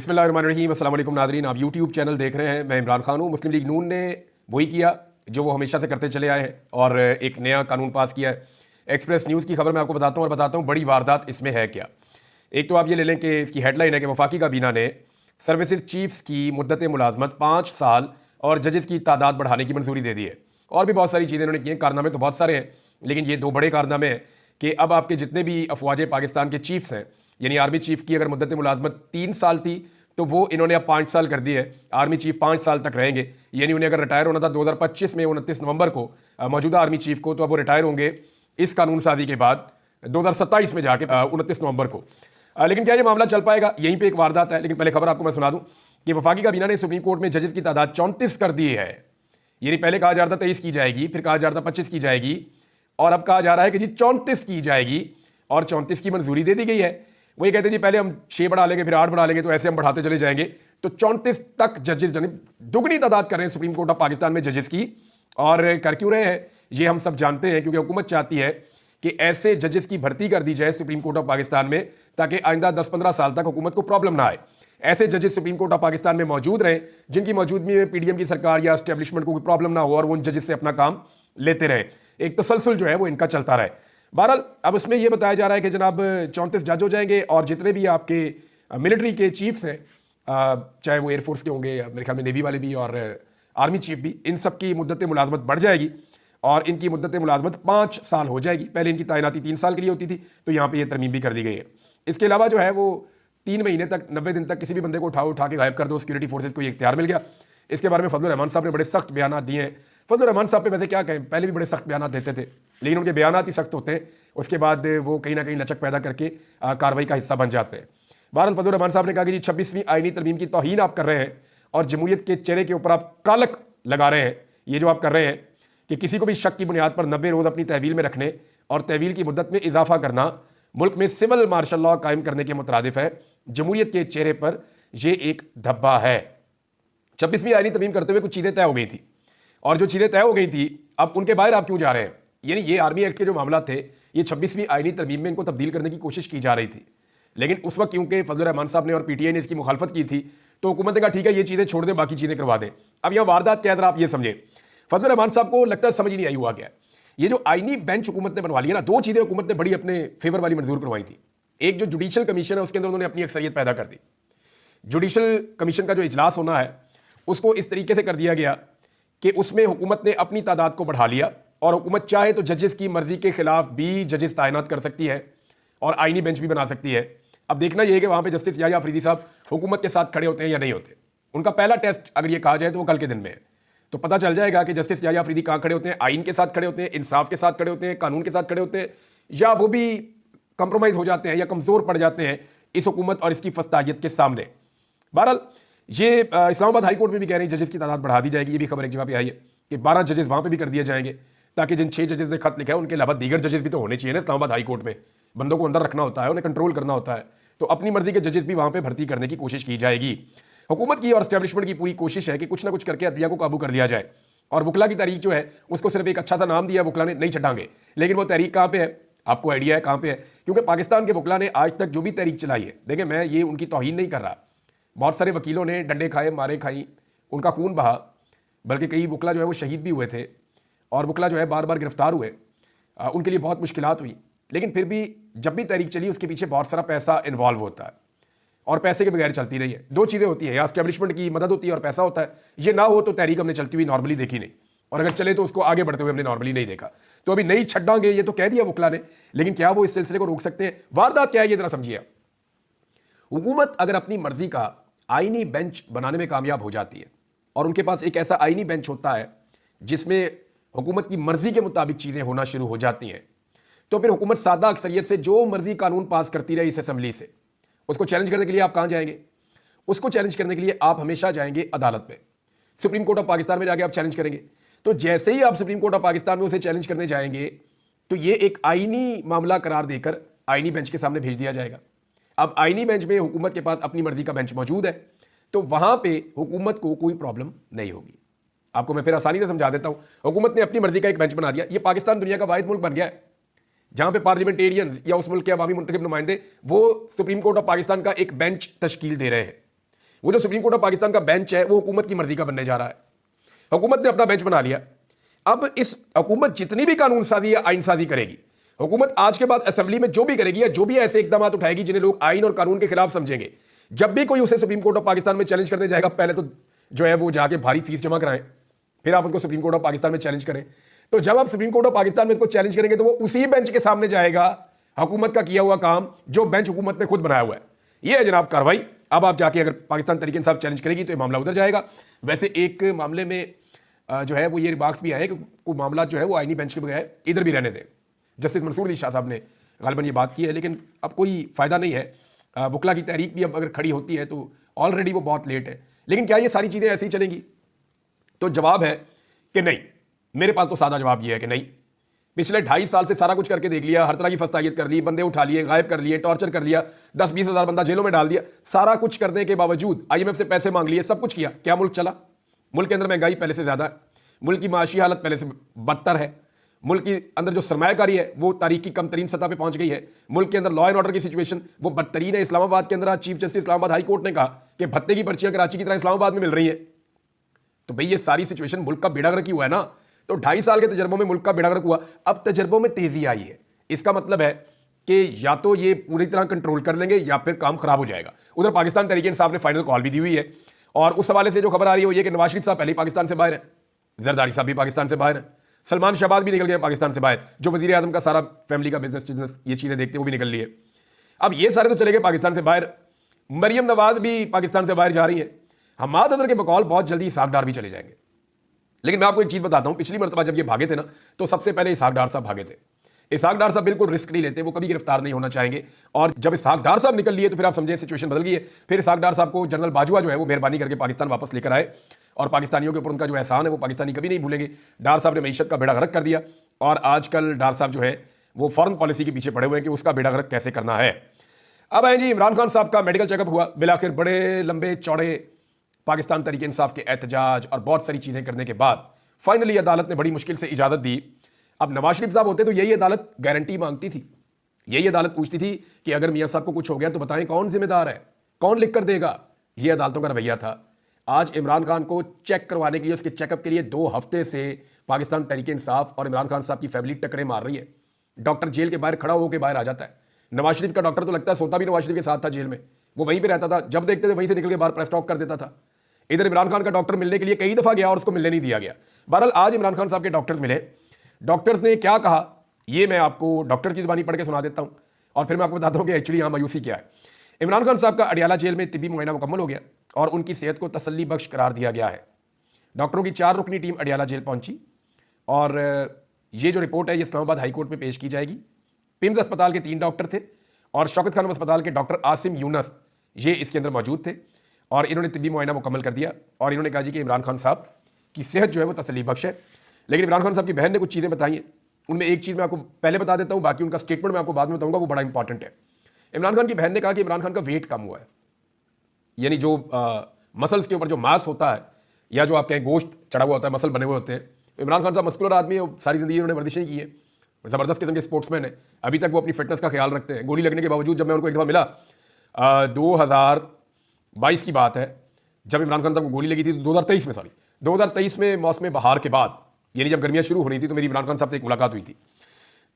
बिस्मिल्लाहिर्रहमानिर्रहीम। अस्सलाम वालेकुम नाज़रीन, आप यूट्यूब चैनल देख रहे हैं। मैं इमरान खान हूँ। मुस्लिम लीग नून ने वही किया जो वो हमेशा से करते चले आए हैं और एक नया कानून पास किया है। एक्सप्रेस न्यूज़ की खबर मैं आपको बताता हूँ और बताता हूँ बड़ी वारदात इसमें है क्या। एक तो आप ये ले लें कि इसकी हेडलाइन है कि वफाकी काबीना ने सर्विसेज चीफ्स की मुद्दत मुलाजमत 5 साल और जजेस की तादाद बढ़ाने की मंजूरी दे दी है। और भी बहुत सारी चीज़ें इन्होंने की हैं। कारनामे तो बहुत सारे हैं, लेकिन ये दो बड़े कारनामे हैं कि अब आपके जितने भी अफवाज पाकिस्तान के चीफ्स हैं, यानी आर्मी चीफ की अगर मुद्दत मुलाजमत 3 साल थी तो वो इन्होंने अब 5 साल कर दी है। आर्मी चीफ 5 साल तक रहेंगे, यानी उन्हें अगर रिटायर होना था 2025 में 29 नवंबर को मौजूदा आर्मी चीफ को, तो अब वो रिटायर होंगे इस कानून साजी के बाद 2027 में जाके 29 नवंबर को। लेकिन क्या ये मामला चल पाएगा? यहीं पे एक वारदात है। लेकिन पहले खबर आपको मैं सुना दूं कि वफाकी काबीना ने सुप्रीम कोर्ट में जजेस की तादाद 34 कर दी है। यानी पहले कहा जा रहा था 23 की जाएगी, फिर कहा जा रहा था 25 की जाएगी, और अब कहा जा रहा है कि जी 34 की जाएगी और 34 की मंजूरी दे दी गई है। वही कहते हैं जी पहले हम 6 बढ़ा लेंगे, फिर 8 बढ़ा लेंगे, तो ऐसे हम बढ़ाते चले जाएंगे। तो 34 तक जजेस, यानी दुगनी तादाद कर रहे हैं सुप्रीम कोर्ट ऑफ पाकिस्तान में जजेस की। और कर क्यों रहे हैं ये हम सब जानते हैं, क्योंकि हुकूमत चाहती है कि ऐसे जजेस की भर्ती कर दी जाए सुप्रीम कोर्ट ऑफ पाकिस्तान में, ताकि आइंदा 10-15 साल तक हुकूमत को प्रॉब्लम ना आए। ऐसे जजेस सुप्रीम कोर्ट ऑफ पाकिस्तान में मौजूद रहें जिनकी मौजूदगी में पीडीएम की सरकार या एस्टेब्लिशमेंट को कोई प्रॉब्लम ना हो और वो उन जजेस से अपना काम लेते रहे। एक तसलसल जो है वो इनका चलता रहे। बहरहाल अब उसमें यह बताया जा रहा है कि जनाब 34 जज हो जाएंगे और जितने भी आपके मिलिट्री के चीफ्स हैं, चाहे वो एयरफोर्स के होंगे या मेरे ख्याल में नेवी वाले भी और आर्मी चीफ भी, इन सब की मुद्दत मुलाजमत बढ़ जाएगी और इनकी मुद्दत मुलाजमत 5 साल हो जाएगी। पहले इनकी तैनाती 3 साल के लिए होती थी, तो यहाँ पे ये तरमीम भी कर दी गई है। इसके अलावा जो है वो 3 महीने तक, 90 दिन तक किसी भी बंदे को उठा के गायब कर दो, सिक्योरिटी फोर्सेज को ये इख्तियार मिल गया। इसके बारे में फजलुर रहमान साहब ने बड़े सख्त बयान दिए हैं। फजलुर रहमान साहब पे वैसे क्या कहें, पहले भी बड़े सख्त बयान देते थे, लेकिन उनके बयान ही सख्त होते हैं, उसके बाद वो कहीं ना कहीं लचक पैदा करके कार्रवाई का हिस्सा बन जाते हैं। बहरहाल फजलुर रहमान साहब ने कहा कि जी 26वीं आईनी तरमीम की तौहीन आप कर रहे हैं और जमहूरियत के चेहरे के ऊपर आप कालक लगा रहे हैं। ये जो आप कर रहे हैं कि किसी को भी शक की बुनियाद पर 90 रोज़ अपनी तहवील में रखने और तहवील की मुद्दत में इजाफा करना मुल्क में सिविल मार्शल लॉ कायम करने के मुतरादिफ है। जमहूरियत के चेहरे पर यह एक धब्बा है। 26वीं आईनी तरमीम करते हुए कुछ चीज़ें तय हो गई थी, और जो चीज़ें तय हो गई थी अब उनके बाहर आप क्यों जा रहे हैं? यानी ये आर्मी एक्ट के जो मामला थे, ये 26वीं आईनी तरमीम में इनको तब्दील करने की कोशिश की जा रही थी, लेकिन उस वक्त क्योंकि फजलुर रहमान साहब ने और पीटीआई ने इसकी मुखालफत की थी, तो हुकूमत ने कहा ठीक है ये चीज़ें छोड़ दें, बाकी चीज़ें करवा दें। अब यह वारदात क्या है आप ये समझें। फजलुर रहमान साहब को लगता है समझ ही नहीं आई हुआ क्या। ये जो आईनी बेंच हुकूमत ने बनवा लिया ना, 2 चीज़ें हुकूमत ने बड़ी अपने फेवर वाली मंजूर करवाई थी। एक जो जुडिशल कमीशन है उसके अंदर उन्होंने अपनी अक्सरियत पैदा कर दी। जुडिशल कमीशन का जो इजलास होना है उसको इस तरीके से कर दिया गया कि उसमें हुकूमत ने अपनी तादाद को बढ़ा लिया और हुकूमत चाहे तो जजेस की मर्जी के खिलाफ भी जजेस तैनात कर सकती है और आईनी बेंच भी बना सकती है। अब देखना यह है कि वहाँ पे जस्टिस याह्या अफरीदी साहब हुकूमत के साथ खड़े होते हैं या नहीं होते। उनका पहला टेस्ट अगर ये कहा जाए तो वो कल के दिन में है, तो पता चल जाएगा कि जस्टिस याह्या अफरीदी कहाँ खड़े होते हैं। आइन के साथ खड़े होते हैं, इंसाफ के साथ खड़े होते हैं, कानून के साथ खड़े होते हैं, या वो भी कंप्रोमाइज़ हो जाते हैं या कमज़ोर पड़ जाते हैं इस हुकूमत और इसकी फस्तायत के सामने। बहरहाल ये इस्लामाबाद हाई कोर्ट में भी कह रहे हैं जजेस की तादाद बढ़ा दी जाएगी। ये भी खबर एक जगह पे आई है कि 12 जजेस वहाँ पे भी कर दिए जाएंगे, ताकि जिन 6 जजेस ने खत लिखा है उनके अलावा दीगर जजेस भी तो होने चाहिए ना इस्लामाबाद हाई कोर्ट में। बंदों को अंदर रखना होता है, उन्हें कंट्रोल करना होता है, तो अपनी मर्जी के जजेस भी वहाँ पर भर्ती करने की कोशिश की जाएगी। हुकूमत की और एस्टेब्लिशमेंट की पूरी कोशिश है कि कुछ ना कुछ करके अदलिया को काबू कर लिया जाए। और वकला की तहरीक जो है उसको सिर्फ एक अच्छा सा नाम दिया, वकला ने नहीं छटांगे, लेकिन वो तहरीक कहाँ पे है? आपको आइडिया है कहाँ पे है? क्योंकि पाकिस्तान के वकला ने आज तक जो भी तहरीक चलाई है, देखें मैं ये उनकी तौहीन नहीं कर रहा, बहुत सारे वकीलों ने डंडे खाए, मारे खाई, उनका खून बहा, बल्कि कई वकला जो है वो शहीद भी हुए थे और वकला जो है बार बार गिरफ्तार हुए, उनके लिए बहुत मुश्किलात हुई। लेकिन फिर भी जब भी तहरीक चली उसके पीछे बहुत सारा पैसा इन्वॉल्व होता है और पैसे के बगैर चलती नहीं है। 2 चीज़ें होती हैं, या एस्टेब्लिशमेंट की मदद होती है और पैसा होता है। ये ना हो तो तहरीक हमने चलती हुई नॉर्मली देखी नहीं, और अगर चले तो उसको आगे बढ़ते हुए हमने नॉर्मली नहीं देखा। तो अभी नहीं छड़ांगे ये तो कह दिया वकला ने, लेकिन क्या वो इस सिलसिले को रोक सकते हैं? वारदात क्या है ये जरा समझिए। हुकूमत अगर अपनी मर्जी का आईनी बेंच बनाने में कामयाब हो जाती है और उनके पास एक ऐसा आईनी बेंच होता है जिसमें हुकूमत की मर्जी के मुताबिक चीज़ें होना शुरू हो जाती हैं, तो फिर हुकूमत सादा अक्सरियत से जो मर्जी कानून पास करती रही इस असम्बली से, उसको चैलेंज करने के लिए आप कहाँ जाएंगे? उसको चैलेंज करने के लिए आप हमेशा जाएंगे अदालत में, सुप्रीम कोर्ट ऑफ पाकिस्तान में जाके आप चैलेंज करेंगे। तो जैसे ही आप सुप्रीम कोर्ट ऑफ पाकिस्तान में उसे चैलेंज करने जाएंगे तो ये एक आईनी मामला करार देकर आईनी बेंच के सामने भेज दिया जाएगा। अब आईनी बेंच में हुकूमत के पास अपनी मर्जी का बेंच मौजूद है, तो वहां पे हुकूमत को कोई प्रॉब्लम नहीं होगी। आपको मैं फिर आसानी से समझा देता हूं। हुकूमत ने अपनी मर्जी का एक बेंच बना दिया। ये पाकिस्तान दुनिया का वाहिद मुल्क बन गया है जहां पे पार्लियामेंटेरियन या उस मुल्क के अवामी मुंतखब नुमाइंदे वो सुप्रीम कोर्ट ऑफ पाकिस्तान का एक बेंच तश्कील दे रहे हैं। वो जो सुप्रीम कोर्ट ऑफ पाकिस्तान का बेंच है वो हुकूमत की मर्जी का बनने जा रहा है। हुकूमत ने अपना बेंच बना लिया। अब इस हुकूमत जितनी भी कानून साजी या आइन साजी करेगी, हुकूमत आज के बाद असेंबली में जो भी करेगी या जो भी ऐसे इकदाम उठाएगी जिन्हें लोग आइन और कानून के खिलाफ समझेंगे, जब भी कोई उसे सुप्रीम कोर्ट ऑफ पाकिस्तान में चैलेंज करने जाएगा, पहले तो जो है वो जाके भारी फीस जमा कराएं, फिर आप उसको सुप्रीम कोर्ट ऑफ पाकिस्तान में चैलेंज करें। तो जब आप सुप्रीम कोर्ट ऑफ पाकिस्तान में इसको चैलेंज करेंगे तो वो उसी बेंच के सामने जाएगा, हुकूमत का किया हुआ काम जो बेंच हुकूमत ने खुद बनाया हुआ है। ये है जनाब कार्रवाई। अब आप जाके अगर पाकिस्तान तरीके इंसाफ चैलेंज करेगी तो ये मामला उधर जाएगा। वैसे एक मामले में जो है वो ये रिमार्क्स भी आए कि वो मामला जो है वो आईनी बेंच के बगैर इधर भी रहने दें। जस्टिस मंसूर अली शाह साहब ने गालिबन ये बात की है, लेकिन अब कोई फ़ायदा नहीं है। वकला की तहरीक भी अब अगर खड़ी होती है तो ऑलरेडी वो बहुत लेट है। लेकिन क्या ये सारी चीज़ें ऐसे ही चलेंगी? तो जवाब है कि नहीं। मेरे पास तो सादा जवाब ये है कि नहीं। पिछले 2.5 साल से सारा कुछ करके देख लिया, हर तरह की फस्तायत कर ली, बंदे उठा लिए, गायब कर लिए, टॉर्चर कर लिया, 10-20 हज़ार बंदा जेलों में डाल दिया। सारा कुछ करने के बावजूद IMF से पैसे मांग लिए, सब कुछ किया, क्या मुल्क चला? मुल्क के अंदर महंगाई पहले से ज़्यादा है, मुल्क की माशी हालत पहले से बदतर है, मुल्क के अंदर जो सरमायाकारी है वो तारीख की कम तरीन सतह पे पहुंच गई है, मुल्क के अंदर लॉ एंड ऑर्डर की सिचुएशन वो बदतरीन है। इस्लामाबाद के अंदर आज chief justice Islamabad high court ने कहा कि भत्ते की पर्चियां कराची की तरह इस्लामाबाद में मिल रही है। तो भाई ये सारी सिचुएशन मुल्क का बेड़ा गर्क ही हुआ है ना। तो 2.5 साल के तजर्बों में मुल्क का बेड़ा गर्क हुआ। अब तजर्बों में तेजी आई है, इसका मतलब है कि या तो ये पूरी तरह कंट्रोल कर लेंगे या फिर काम खराब हो जाएगा। उधर पाकिस्तान तहरीक इंसाफ ने फाइनल कॉल भी दी हुई है, और उस हवाले से जो खबर आ रही है वो ये कि नवाज शरीफ साहब पहले ही पाकिस्तान से बाहर है, जरदारी साहब भी पाकिस्तान से बाहर है, सलमान शहबाज भी निकल गए पाकिस्तान से बाहर, जो वजीर आजम का सारा फैमिली का बिजनेस ये चीज़ें देखते वो भी निकल लिए। अब ये सारे तो चले गए पाकिस्तान से बाहर। मरियम नवाज भी पाकिस्तान से बाहर जा रही है। हमाद अदर के बकौल बहुत जल्दी इसहाक डार भी चले जाएंगे। लेकिन मैं आपको एक चीज़ बताता हूँ, पिछली मरतबा जब ये भागे थे ना तो सबसे पहले इसहाक डार साहब भागे थे। इसहाक डार साहब बिल्कुल रिस्क नहीं लेते, वो कभी गिरफ्तार नहीं होना चाहेंगे। और जब इसहाक डार साहब निकल लिए तो फिर आप समझे सिचुएशन बदल गई है। फिर इसहाक डार साहब को जनरल बाजवा जो है वो मेहरबानी करके पाकिस्तान वापस लेकर आए, और पाकिस्तानियों के ऊपर उनका जो एहसान है वो पाकिस्तानी कभी नहीं भूलेंगे। डार साहब ने मईशत का बेड़ा गर्क कर दिया, और आजकल डार साहब जो है वो फॉरेन पॉलिसी के पीछे पड़े हुए हैं कि उसका बेड़ा गर्क कैसे करना है। अब आए जी, इमरान खान साहब का मेडिकल चेकअप हुआ। बिलाखिर बड़े लंबे चौड़े पाकिस्तान तहरीक इंसाफ के एहतजाज और बहुत सारी चीज़ें करने के बाद फाइनली अदालत ने बड़ी मुश्किल से इजाज़त दी। अब नवाज शरीफ साहब होते तो यही अदालत गारंटी मांगती थी, यही अदालत पूछती थी कि अगर मियां साहब को कुछ हो गया तो बताएं कौन जिम्मेदार है, कौन लिख कर देगा। यह अदालतों का रवैया था। आज इमरान खान को चेक करवाने के लिए, उसके चेकअप के लिए 2 हफ्ते से पाकिस्तान तहरीक इंसाफ और इमरान खान साहब की फैमिली टकरे मार रही है। डॉक्टर जेल के बाहर खड़ा होकर बाहर आ जाता है। नवाज शरीफ का डॉक्टर तो लगता है सोता भी नवाज शरीफ के साथ था जेल में, वो वहीं पर रहता था, जब देखते थे वहीं से निकल के बाहर प्रेस टॉक कर देता था। इधर इमरान खान का डॉक्टर मिलने के लिए कई दफ़ा गया और उसको मिलने नहीं दिया गया। बहरहाल आज इमरान खान साहब के डॉक्टर्स मिले। डॉक्टर्स ने क्या कहा ये मैं आपको डॉक्टर की ज़बानी पढ़ के सुना देता हूँ, और फिर मैं आपको बताता हूँ कि एक्चुअली यहाँ मायूसी क्या है। इमरान खान साहब का अडियाला जेल में तिब्बी मुआयना मुकम्मल हो गया और उनकी सेहत को तसल्ली बख्श करार दिया गया है। डॉक्टरों की 4 रुकनी टीम अडियाला जेल पहुंची, और ये जो रिपोर्ट है ये इस्लामाबाद हाई कोर्ट में पेश की जाएगी। पिम्स अस्पताल के 3 डॉक्टर थे, और शौकत खान अस्पताल के डॉक्टर आसिम यूनस ये इसके अंदर मौजूद थे, और इन्होंने तिब्बी मुआयना मुकम्मल कर दिया, और इन्होंने कहा जी कि इमरान खान साहब की सेहत जो है वो तसल्ली बख्श है। लेकिन इमरान खान साहब की बहन ने कुछ चीज़ें बताई हैं, उनमें एक चीज़ मैं आपको पहले बता देता हूँ, बाकी उनका स्टेटमेंट मैं आपको बाद में बताऊँगा, वो बड़ा इंपॉर्टेंट है। इमरान खान की बहन ने कहा कि इमरान खान का वेट कम हुआ है, यानी जो मसल्स के ऊपर जो मांस होता है या जो आप कहें गोश्त चढ़ा हुआ होता है, मसल बने हुए होते हैं। इमरान खान साहब मस्कुलर आदमी है, सारी ज़िंदगी उन्होंने वर्जिशें की है, ज़बरदस्त किस्म के स्पोर्ट्समैन है, अभी तक वो अपनी फिटनेस का ख्याल रखते हैं। गोली लगने के बावजूद जब मैं उनको एक दफ़ा मिला 2022 की बात है, जब इमरान खान साहब को गोली लगी थी, 2023 में मौसम बहार के बाद, यानी जब गर्मियाँ शुरू हो रही थी, तो मेरी इमरान खान साहब से एक मुलाकात हुई थी।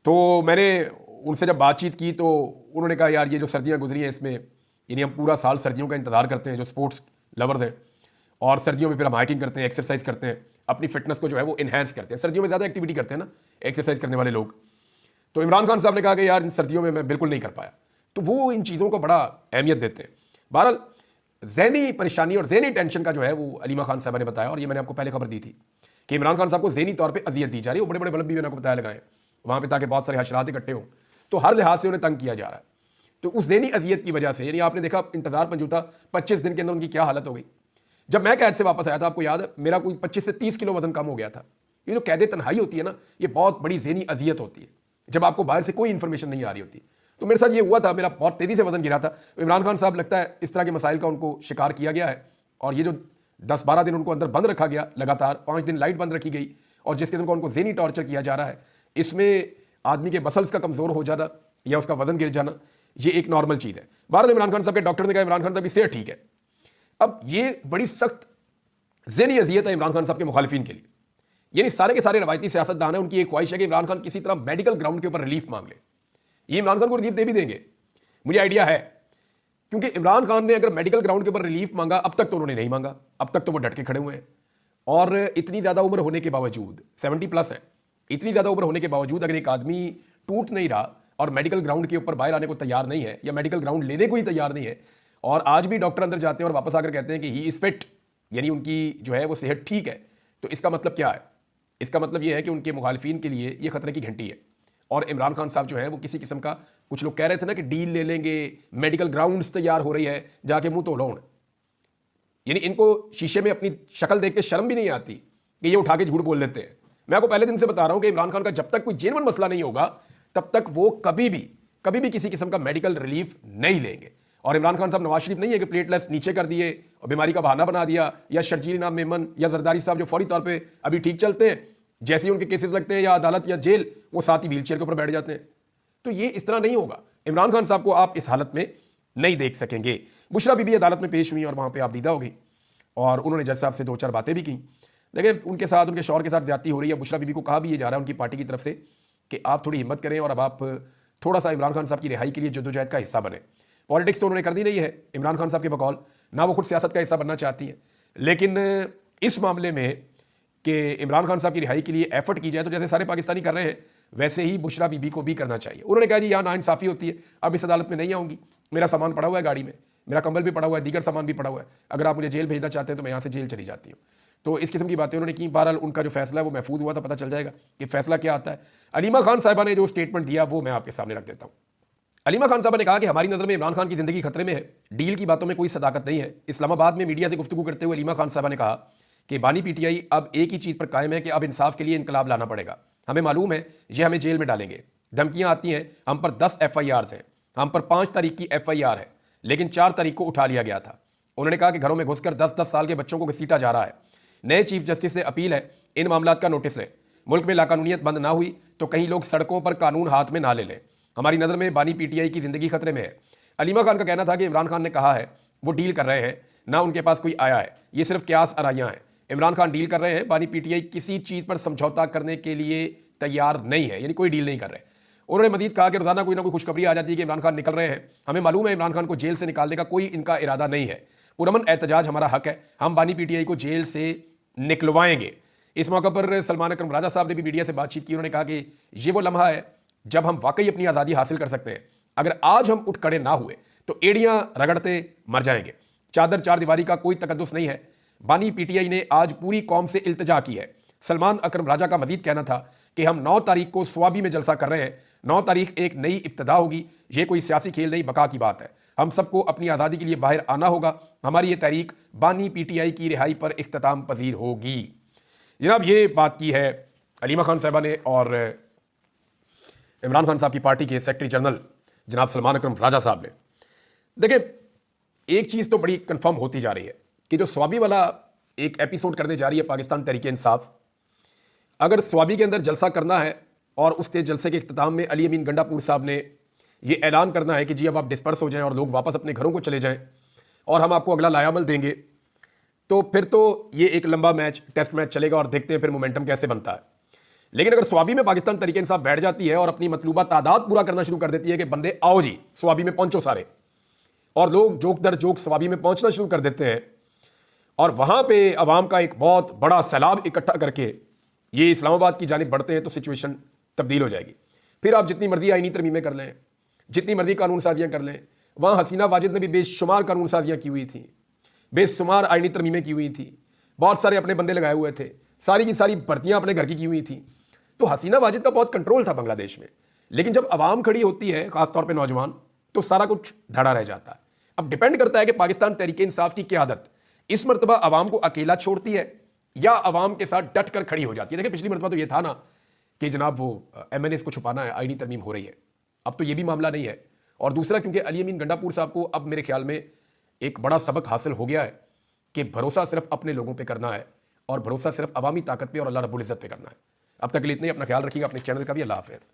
तो मैंने उनसे जब बातचीत की तो उन्होंने कहा यार ये जो सर्दियाँ गुजरी हैं इसमें, यानी हम पूरा साल सर्दियों का इंतज़ार करते हैं जो स्पोर्ट्स लवर्स हैं, और सर्दियों में फिर हम हाइकिंग करते हैं, एक्सरसाइज करते हैं, अपनी फिटनेस को जो है वो इन्हेंस करते हैं। सर्दियों में ज़्यादा एक्टिविटी करते हैं ना एक्सरसाइज करने वाले लोग। तो इमरान खान साहब ने कहा कि यार इन सर्दियों में मैं बिल्कुल नहीं कर पाया। तो वो इन चीज़ों को बड़ा अहमियत देते हैं। बहरहाल ज़हनी परेशानी और ज़हनी टेंशन का जो है वो अलीमा खान साहब ने बताया, और ये मैंने आपको पहले खबर दी थी कि इमरान खान साहब को ज़हनी तौर पर अजियत दी जा रही है। वो बड़े बड़े बल्ब भी मैंने आपको बताया लगाए वहाँ पर, ताकि बहुत सारे हशरात इकट्ठे हों, तो हर लिहाज से उन्हें तंग किया जा रहा है। तो उस ज़हनी अजियत की वजह से, यानी आपने देखा इंतजार पंजूता 25 दिन के अंदर उनकी क्या हालत हो गई। जब मैं कैद से वापस आया था, आपको याद है, मेरा कोई 25 से 30 किलो वजन कम हो गया था। ये जो कैद तन्हाई होती है ना, ये बहुत बड़ी ज़हनी अजियत होती है, जब आपको बाहर से कोई इन्फॉर्मेशन नहीं आ रही होती। तो मेरे साथ ये हुआ था, मेरा बहुत तेज़ी से वजन गिरा था। इमरान खान साहब लगता है इस तरह के मसाइल का उनको शिकार किया गया है, और ये जो 10-12 दिन उनको अंदर बंद रखा गया, लगातार 5 दिन लाइट बंद रखी गई, और जिसके दिन को उनको ज़हनी टॉर्चर किया जा रहा है, इसमें आदमी के मसल्स का कमज़ोर हो जाना या उसका वजन गिर जाना, ये एक नॉर्मल चीज़ है। बहरहाल इमरान खान साहब के डॉक्टर ने कहा इमरान खान साहब की सेहत ठीक है, अब ये बड़ी सख्त ज़हनी अजियत है इमरान खान साहब के मुखालिफिन के लिए। यानी सारे के सारे रवायती सियासतदान है, उनकी एक ख्वाहिश है कि इमरान खान किसी तरह मेडिकल ग्राउंड के ऊपर रिलीफ मांग ले। ये इमरान खान को रिलीफ दे भी देंगे, मुझे आइडिया है, क्योंकि इमरान खान ने अगर मेडिकल ग्राउंड के ऊपर रिलीफ मांगा, अब तक तो उन्होंने नहीं मांगा, अब तक तो वो डट के खड़े हुए हैं। और इतनी ज़्यादा उम्र होने के बावजूद, 70+ है, इतनी ज़्यादा उम्र होने के बावजूद अगर एक आदमी टूट नहीं रहा और मेडिकल ग्राउंड के ऊपर बाहर आने को तैयार नहीं है, या मेडिकल ग्राउंड लेने को ही तैयार नहीं है, और आज भी डॉक्टर अंदर जाते हैं और वापस आकर कहते हैं कि ही इज़ फिट, यानी उनकी जो है वो सेहत ठीक है, तो इसका मतलब क्या है? इसका मतलब ये है कि उनके मुखालिफिन के लिए ये खतरे की घंटी है। और इमरान खान साहब जो है वो किसी किस्म का, कुछ लोग कह रहे थे ना कि डील ले लेंगे, मेडिकल ग्राउंड्स तैयार हो रही है, जाके मुंह तो लौड़। यानी इनको शीशे में अपनी शक्ल देख के शर्म भी नहीं आती कि ये उठा के झूठ बोल देते हैं। मैं आपको पहले दिन से बता रहा हूं कि इमरान खान का जब तक कोई जेन्युइन मसला नहीं होगा, तब तक वो कभी भी किसी किस्म का मेडिकल रिलीफ नहीं लेंगे। और इमरान खान साहब नवाज शरीफ नहीं है कि प्लेटलेट्स नीचे कर दिए और बीमारी का बहाना बना दिया, या शर्जील इनाम मेमन या जरदारी साहब जो फौरी तौर पे अभी ठीक चलते हैं, जैसे ही उनके केसेस लगते हैं या अदालत या जेल, वो साथ ही व्हीलचेयर के ऊपर बैठ जाते हैं। तो ये इस तरह नहीं होगा। इमरान खान साहब को आप इस हालत में नहीं देख सकेंगे। बुशरा बीबी अदालत में पेश हुई और वहाँ पर आप दीदा हो गई, और उन्होंने जज साहब से 2-4 बातें भी की। देखिए, उनके साथ, उनके शौहर के साथ ज्यादती हो रही है। बुशरा बीबी को कहा भी ये जा रहा है उनकी पार्टी की तरफ से कि आप थोड़ी हिम्मत करें और अब आप थोड़ा सा इमरान खान साहब की रिहाई के लिए जद्दोजहद का हिस्सा बने। पॉलिटिक्स तो उन्होंने कर दी नहीं है इमरान खान साहब के बकौल, ना वो खुद सियासत का हिस्सा बनना चाहती हैं, लेकिन इस मामले में कि इमरान खान साहब की रिहाई के लिए एफर्ट की जाए, तो जैसे सारे पाकिस्तानी कर रहे हैं वैसे ही बुशरा बीबी को भी करना चाहिए। उन्होंने कहा जी यहाँ नाइंसाफ़ी होती है, अब इस अदालत में नहीं आऊँगी, मेरा सामान पड़ा हुआ है गाड़ी में, मेरा कंबल भी पड़ा हुआ है, दीगर सामान भी पड़ा हुआ है, अगर आप मुझे जेल भेजना चाहते हैं तो मैं यहाँ से जेल चली जाती हूँ। तो इस किस्म की बातें उन्होंने की। बहरहाल उनका जो फैसला है वो महफूज हुआ था, पता चल जाएगा कि फैसला क्या आता है। अलीमा खान साहिबा ने जो स्टेटमेंट दिया वो मैं आपके सामने रख देता हूँ। अलीमा खान साहबा ने कहा कि हमारी नज़र में इमरान खान की ज़िंदगी खतरे में है, डील की बातों में कोई सदाकत नहीं है। इस्लामाबाद में मीडिया से गुफ्तगू करते हुए अलीमा खान साहबा ने कहा कि बानी पीटीआई अब एक ही चीज़ पर कायम है कि अब इंसाफ के लिए इनकलाब लाना पड़ेगा। हमें मालूम है ये हमें जेल में डालेंगे, धमकियाँ आती हैं, हम पर 10 FIRs हैं, हम पर 5 तारीख की FIR है, लेकिन 4 तारीख को उठा लिया गया था। उन्होंने कहा कि घरों में घुसकर 10-10 साल के बच्चों को घसीटा जा रहा है। नए चीफ जस्टिस से अपील है, इन मामलात का नोटिस लें। मुल्क में लाकानूनियत बंद ना हुई तो कहीं लोग सड़कों पर कानून हाथ में ना ले लें। हमारी नज़र में बानी पीटीआई की ज़िंदगी खतरे में है। अलीमा खान का कहना था कि इमरान खान ने कहा है वो डील कर रहे हैं, ना उनके पास कोई आया है, ये सिर्फ क्यास आराइयाँ हैं। इमरान खान डील कर रहे हैं, बानी पीटीआई किसी चीज़ पर समझौता करने के लिए तैयार नहीं है, यानी कोई डील नहीं कर रहे। उन्होंने मजीद कहा कि रोज़ाना कोई ना कोई खुशखबरी आ जाती है कि इमरान खान निकल रहे हैं। हमें मालूम है इमरान खान को जेल से निकालने का कोई इनका इरादा नहीं है। पुरअमन एहतजाज हमारा हक है, हम बानी पीटीआई को जेल से निकलवाएंगे। इस मौके पर सलमान अकरम राजा साहब ने भी मीडिया से बातचीत की। उन्होंने कहा कि ये वो लम्हा है जब हम वाकई अपनी आज़ादी हासिल कर सकते हैं। अगर आज हम उठ खड़े ना हुए तो एड़ियां रगड़ते मर जाएंगे। चादर चार दीवारी का कोई तकद्दुस नहीं है। बानी पीटीआई ने आज पूरी कौम से इल्तिजा की है। सलमान अकरम राजा का मजीद कहना था कि हम 9 तारीख को स्वाबी में जलसा कर रहे हैं। 9 तारीख एक नई इब्तिदा होगी, ये कोई सियासी खेल नहीं, बका की बात है। हम सबको अपनी आज़ादी के लिए बाहर आना होगा। हमारी ये तहरीक बानी पीटीआई की रिहाई पर इख्तिताम पजीर होगी। जनाब, ये बात की है अलीमा खान साहबा ने, और इमरान खान साहब की पार्टी के सेक्रेटरी जनरल जनाब सलमान अकरम राजा साहब ने। देखिए, एक चीज़ तो बड़ी कंफर्म होती जा रही है कि जो स्वाबी वाला एक एपिसोड करने जा रही है पाकिस्तान तहरीक इंसाफ, अगर स्वाबी के अंदर जलसा करना है और उसके जलसे के इख्तिताम में अली अमीन गंडापुर साहब ने ये ऐलान करना है कि जी अब आप डिस्पर्स हो जाएं और लोग वापस अपने घरों को चले जाएं और हम आपको अगला लायामल देंगे, तो फिर तो ये एक लंबा मैच, टेस्ट मैच चलेगा और देखते हैं फिर मोमेंटम कैसे बनता है। लेकिन अगर स्वाबी में पाकिस्तान तहरीक इंसाफ बैठ जाती है और अपनी मतलूबा तादाद पूरा करना शुरू कर देती है कि बंदे आओ जी स्वाबी में पहुंचो सारे, और लोग जोक दर जोक स्वाबी में पहुंचना शुरू कर देते हैं और वहां पे अवाम का एक बहुत बड़ा सैलाब इकट्ठा करके ये इस्लामाबाद की जानिब बढ़ते हैं, तो सिचुएशन तब्दील हो जाएगी। फिर आप जितनी मर्जी आईनी तरमीमें कर लें, जितनी मर्जी कानून साजियाँ कर लें, वहाँ हसीना वाजिद ने भी बेशुमार कानून साजियाँ की हुई थी, बेशुमार आईनी तरमीमें की हुई थी, बहुत सारे अपने बंदे लगाए हुए थे, सारी की सारी भर्तियाँ अपने घर की हुई थी। तो हसीना वाजिद का बहुत कंट्रोल था बांग्लादेश में। लेकिन जब आवाम खड़ी होती है, खासतौर पर नौजवान, तो सारा कुछ धड़ा रह जाता है। अब डिपेंड करता है कि पाकिस्तान तहरीक इंसाफ की क़यादत इस मरतबा आवाम को अकेला छोड़ती है या आवाम के साथ डट कर खड़ी हो जाती है। देखिए, पिछली मरतबा तो ये था ना कि जनाब वो MNAs को छुपाना है, आईनी तरमीम हो रही है। अब तो ये भी मामला नहीं है। और दूसरा, क्योंकि अली अमीन गंडापुर साहब को अब मेरे ख्याल में एक बड़ा सबक हासिल हो गया है कि भरोसा सिर्फ अपने लोगों पर करना है और भरोसा सिर्फ अवामी ताकत पर और अल्लाह रब्बुल इज़्ज़त पे करना है। अब तक के लिए इतना ही। अपना ख्याल रखिएगा, अपने चैनल का भी। अल्लाह हाफ़िज़।